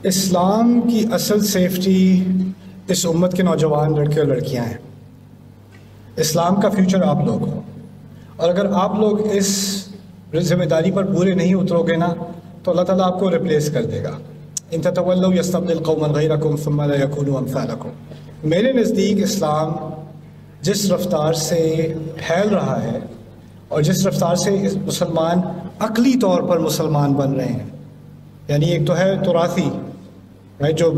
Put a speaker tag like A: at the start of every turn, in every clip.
A: اسلام کی اصل سیفٹی اس امت کے نوجوان لڑکے اور لڑکیاں ہیں۔ اسلام کا فیوچر آپ لوگ ہو، اور اگر آپ لوگ اس ذمہ داری پر پورے نہیں اترو گے نا تو اللہ تعالیٰ آپ کو ریپلیس کر دے گا۔ ان تتولوا یستبدل قوما غیرکم ثم لا یکونوا امثالکم۔ میرے نزدیک اسلام جس رفتار سے پھیل رہا ہے اور جس رفتار سے مسلمان عقلی طور پر مسلمان بن رہے ہیں، یعنی ایک تو ہے تراثی، جو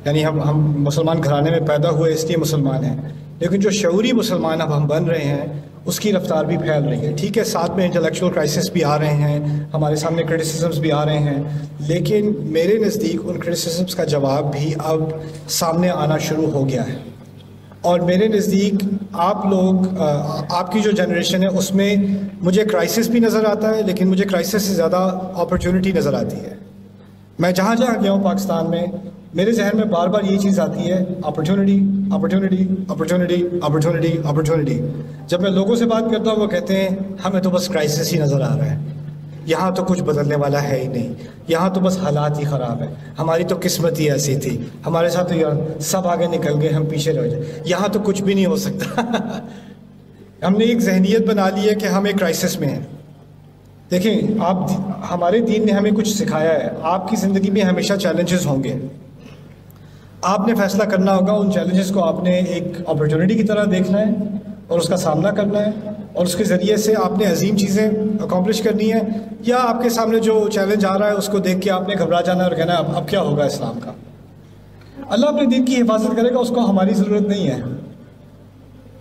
A: یعنی ہم مسلمان گھرانے میں پیدا ہوئے اس لیے مسلمان ہیں، لیکن جو شعوری مسلمان اب ہم بن رہے ہیں اس کی رفتار بھی پھیل رہی ہے۔ ٹھیک ہے، ساتھ میں انٹلیکچوئل کرائسس بھی آ رہے ہیں، ہمارے سامنے کرٹیسزمز بھی آ رہے ہیں، لیکن میرے نزدیک ان کرٹیسزمز کا جواب بھی اب سامنے آنا شروع ہو گیا ہے۔ اور میرے نزدیک آپ لوگ، آپ کی جو جنریشن ہے اس میں مجھے کرائسس بھی نظر آتا ہے، لیکن مجھے کرائسس سے زیادہ اپرچونٹی نظر آتی ہے۔ میں جہاں جہاں گیا ہوں پاکستان میں، میرے ذہن میں بار بار یہ چیز آتی ہے، opportunity opportunity opportunity opportunity opportunity. جب میں لوگوں سے بات کرتا ہوں وہ کہتے ہیں ہمیں تو بس کرائسس ہی نظر آ رہا ہے، یہاں تو کچھ بدلنے والا ہے ہی نہیں، یہاں تو بس حالات ہی خراب ہیں، ہماری تو قسمت ہی ایسی تھی، ہمارے ساتھ تو یار سب آگے نکل گئے، ہم پیچھے رہ جائیں، یہاں تو کچھ بھی نہیں ہو سکتا۔ ہم نے ایک ذہنیت بنا لی ہے کہ ہم ایک کرائسس میں ہیں۔ دیکھیں، آپ، ہمارے دین نے ہمیں کچھ سکھایا ہے، آپ کی زندگی میں ہمیشہ چیلنجز ہوں گے، آپ نے فیصلہ کرنا ہوگا ان چیلنجز کو آپ نے ایک اپرچونٹی کی طرح دیکھنا ہے اور اس کا سامنا کرنا ہے، اور اس کے ذریعے سے آپ نے عظیم چیزیں اکمپلش کرنی ہے، یا آپ کے سامنے جو چیلنج آ رہا ہے اس کو دیکھ کے آپ نے گھبرا جانا ہے اور کہنا ہے اب کیا ہوگا اسلام کا۔ اللہ اپنے دین کی حفاظت کرے گا، اس کو ہماری ضرورت نہیں ہے،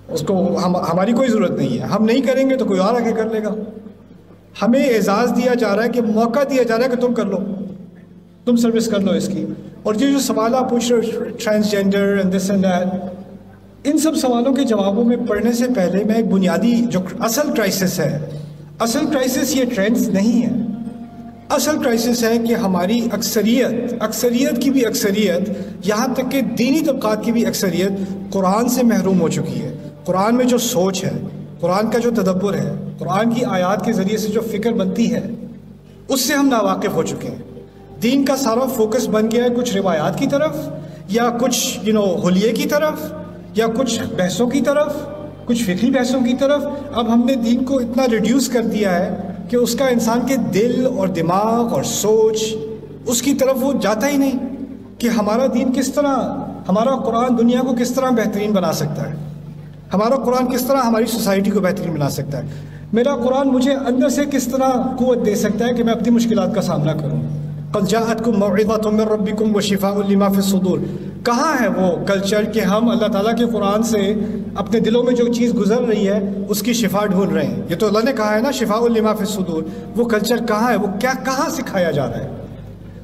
A: اس کو ہماری کوئی ضرورت نہیں ہے، ہم نہیں کریں گے تو کوئی اور آگے کر لے گا۔ ہمیں اعزاز دیا جا رہا ہے، کہ موقع دیا جا رہا ہے کہ تم کر لو، تم سروس کر لو اس کی۔ اور یہ جو سوال آپ پوچھ رہے ہو transgender and this and that, ان سب سوالوں کے جوابوں میں پڑھنے سے پہلے میں ایک بنیادی جو اصل کرائسس ہے، اصل کرائسس یہ ٹرینڈز نہیں ہے، اصل کرائسس ہے کہ ہماری اکثریت کی بھی اکثریت، یہاں تک کہ دینی طبقات کی بھی اکثریت قرآن سے محروم ہو چکی ہے۔ قرآن میں جو سوچ ہے، قرآن کا جو تدبر ہے، قرآن کی آیات کے ذریعے سے جو فکر بنتی ہے، اس سے ہم ناواقف ہو چکے ہیں۔ دین کا سارا فوکس بن گیا ہے کچھ روایات کی طرف، یا کچھ حلیے کی طرف، یا کچھ بحثوں کی طرف، کچھ فکری بحثوں کی طرف۔ اب ہم نے دین کو اتنا ریڈیوس کر دیا ہے کہ اس کا انسان کے دل اور دماغ اور سوچ اس کی طرف وہ جاتا ہی نہیں، کہ ہمارا دین کس طرح، ہمارا قرآن دنیا کو کس طرح بہترین بنا سکتا ہے، ہمارا قرآن کس طرح ہماری سوسائٹی کو بہترین بنا سکتا ہے، میرا قرآن مجھے اندر سے کس طرح قوت دے سکتا ہے کہ میں اپنی مشکلات کا سامنا کروں۔ قد جاءتکم موعظۃ من ربکم وشفاء لما فی الصدور۔ کہاں ہے وہ کلچر کہ ہم اللہ تعالیٰ کے قرآن سے اپنے دلوں میں جو چیز گزر رہی ہے اس کی شفا ڈھونڈ رہے ہیں؟ یہ تو اللہ نے کہا ہے نا، شفاء لما فی الصدور۔ وہ کلچر کہاں ہے؟ وہ کہاں سکھایا جا رہا ہے؟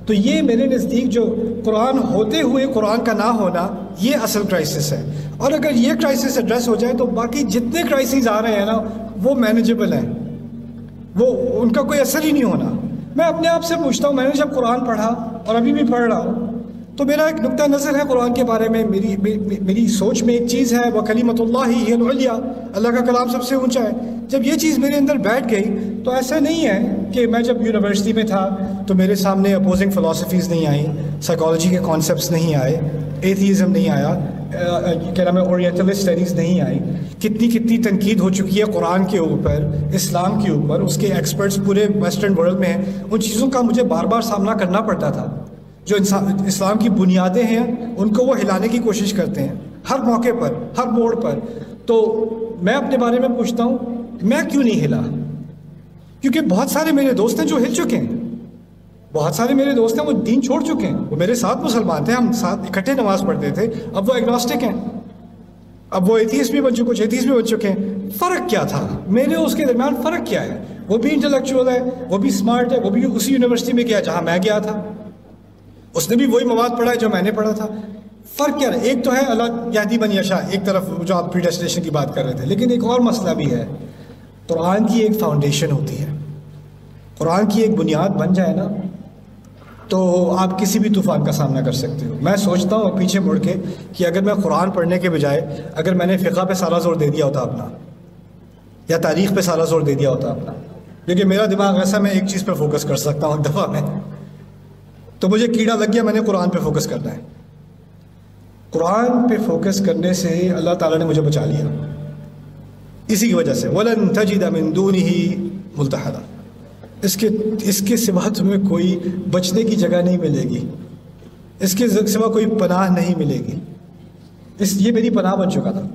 A: تو یہ میرے نزدیک جو قرآن ہوتے ہوئے قرآن کا نہ ہونا، یہ اصل کرائسس ہے۔ اور اگر یہ کرائسس ایڈریس ہو جائے تو باقی جتنے کرائسس آ رہے ہیں نا وہ مینیجبل ہیں، وہ ان کا کوئی اثر ہی نہیں ہونا۔ میں اپنے آپ سے پوچھتا ہوں، میں نے جب قرآن پڑھا اور ابھی بھی پڑھ رہا ہوں، تو میرا ایک نقطہ نظر ہے قرآن کے بارے میں، میری سوچ میں ایک چیز ہے، وَكَلِمَةُ اللَّهِ هِيَ الْعُلْيَا، اللہ کا کلام سب سے اونچا ہے۔ جب یہ چیز میرے اندر بیٹھ گئی تو ایسا نہیں ہے کہ میں جب یونیورسٹی میں تھا تو میرے سامنے اپوزنگ فلاسفیز نہیں آئیں، سائیکالوجی کے کانسیپٹس نہیں آئے، ایتھیزم نہیں آیا، کیا نام ہے، اورینٹلسٹ اسٹڈیز نہیں آئی۔ کتنی تنقید ہو چکی ہے قرآن کے اوپر، اسلام کے اوپر، اس کے ایکسپرٹس پورے ویسٹرن ورلڈ میں ہیں۔ ان چیزوں کا مجھے بار بار سامنا کرنا پڑتا تھا، جو اسلام کی بنیادیں ہیں ان کو وہ ہلانے کی کوشش کرتے ہیں ہر موقع پر، ہر موڑ پر۔ تو میں اپنے بارے میں پوچھتا ہوں، میں کیوں نہیں ہلا؟ کیونکہ بہت سارے میرے دوست ہیں جو ہل چکے ہیں، بہت سارے میرے دوست ہیں وہ دین چھوڑ چکے ہیں، وہ میرے ساتھ مسلمان تھے، ہم ساتھ اکٹھے نماز پڑھتے تھے، اب وہ ایگنوسٹک ہیں، اب وہ ایتھیسٹ بھی بن چکے، کچھ ایتھیسٹ بھی بن چکے ہیں۔ فرق کیا تھا میرے اس کے درمیان؟ فرق کیا ہے؟ وہ بھی انٹلیکچوئل ہے، وہ بھی اسمارٹ ہے، وہ بھی اسی یونیورسٹی میں گیا جہاں میں گیا تھا، اس نے بھی وہی مواد پڑھا ہے جو میں نے پڑھا تھا۔ فرق کیا ہے؟ ایک تو ہے اللہ یہدی من یشاء، ایک طرف جو آپ پریڈیسٹینیشن کی بات کر رہے تھے، لیکن ایک اور مسئلہ بھی ہے۔ قرآن کی ایک فاؤنڈیشن ہوتی ہے، قرآن کی ایک بنیاد بن جائے نا تو آپ کسی بھی طوفان کا سامنا کر سکتے ہو۔ میں سوچتا ہوں پیچھے مڑ کے کہ اگر میں قرآن پڑھنے کے بجائے اگر میں نے فقہ پہ سارا زور دے دیا ہوتا اپنا، یا تاریخ پہ سارا زور دے دیا ہوتا اپنا، لیکن میرا دماغ ایسا، میں ایک چیز پہ فوکس کر سکتا ہوں ایک دفعہ میں، تو مجھے کیڑا لگ گیا، میں نے قرآن پہ فوکس کرنا ہے. قرآن پہ فوکس کرنے سے اللہ تعالیٰ نے مجھے بچا لیا. اسی کی وجہ سے وَلَن تَجِدَ مِن دُونِهِ مُلْتَحَدًا، اس کے سوا تمہیں کوئی بچنے کی جگہ نہیں ملے گی، اس کے سوا کوئی پناہ نہیں ملے گی. یہ میری پناہ بن چکا تھا،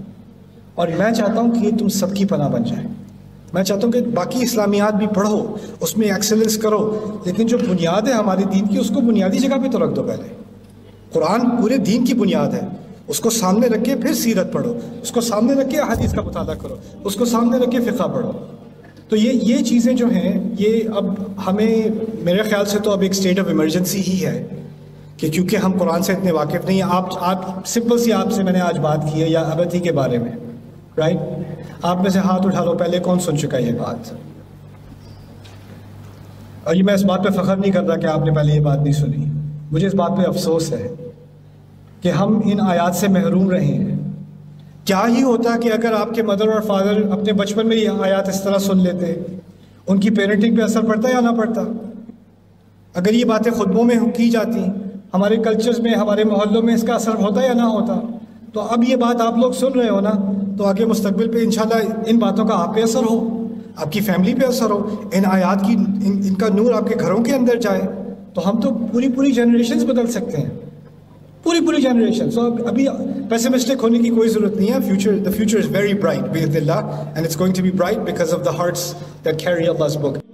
A: اور میں چاہتا ہوں کہ تم سب کی پناہ بن جائے. میں چاہتا ہوں کہ باقی اسلامیات بھی پڑھو، اس میں ایکسلنس کرو، لیکن جو بنیاد ہے ہمارے دین کی اس کو بنیادی جگہ پہ تو رکھ دو. پہلے قرآن پورے دین کی بنیاد ہے، اس کو سامنے رکھ کے پھر سیرت پڑھو، اس کو سامنے رکھ کے حدیث کا مطالعہ کرو، اس کو سامنے رکھ کے فقہ پڑھو. تو یہ چیزیں جو ہیں یہ اب ہمیں میرے خیال سے تو اب ایک اسٹیٹ آف ایمرجنسی ہی ہے کہ کیونکہ ہم قرآن سے اتنے واقف نہیں ہیں. آپ سمپل سی آپ سے میں نے آج بات کی ہے یا ابتھی کے بارے میں، رائٹ؟ آپ میں سے ہاتھ اٹھا لو پہلے کون سن چکا یہ بات. اور یہ میں اس بات پہ فخر نہیں کرتا کہ آپ نے پہلے یہ بات نہیں سنی، مجھے اس بات پہ افسوس ہے کہ ہم ان آیات سے محروم رہے ہیں. کیا ہی ہوتا کہ اگر آپ کے مدر اور فادر اپنے بچپن میں یہ آیات اس طرح سن لیتے، ان کی پیرنٹنگ پہ اثر پڑتا یا نہ پڑتا؟ اگر یہ باتیں خطبوں میں کی جاتی، ہمارے کلچرز میں، ہمارے محلوں میں اس کا اثر ہوتا یا نہ ہوتا؟ تو اب یہ بات آپ لوگ سن رہے ہو نا، تو آگے مستقبل پہ انشاءاللہ ان باتوں کا آپ پہ اثر ہو، آپ کی فیملی پہ اثر ہو، ان آیات کی ان کا نور آپ کے گھروں کے اندر جائے، تو ہم تو پوری جنریشنز بدل سکتے ہیں، پوری جنریشن. سو ابھی پیسمسٹک ہونے کی کوئی ضرورت نہیں ہے. The future is very bright بإذن اللہ, and it's going to be bright because of the hearts that carry Allah's book.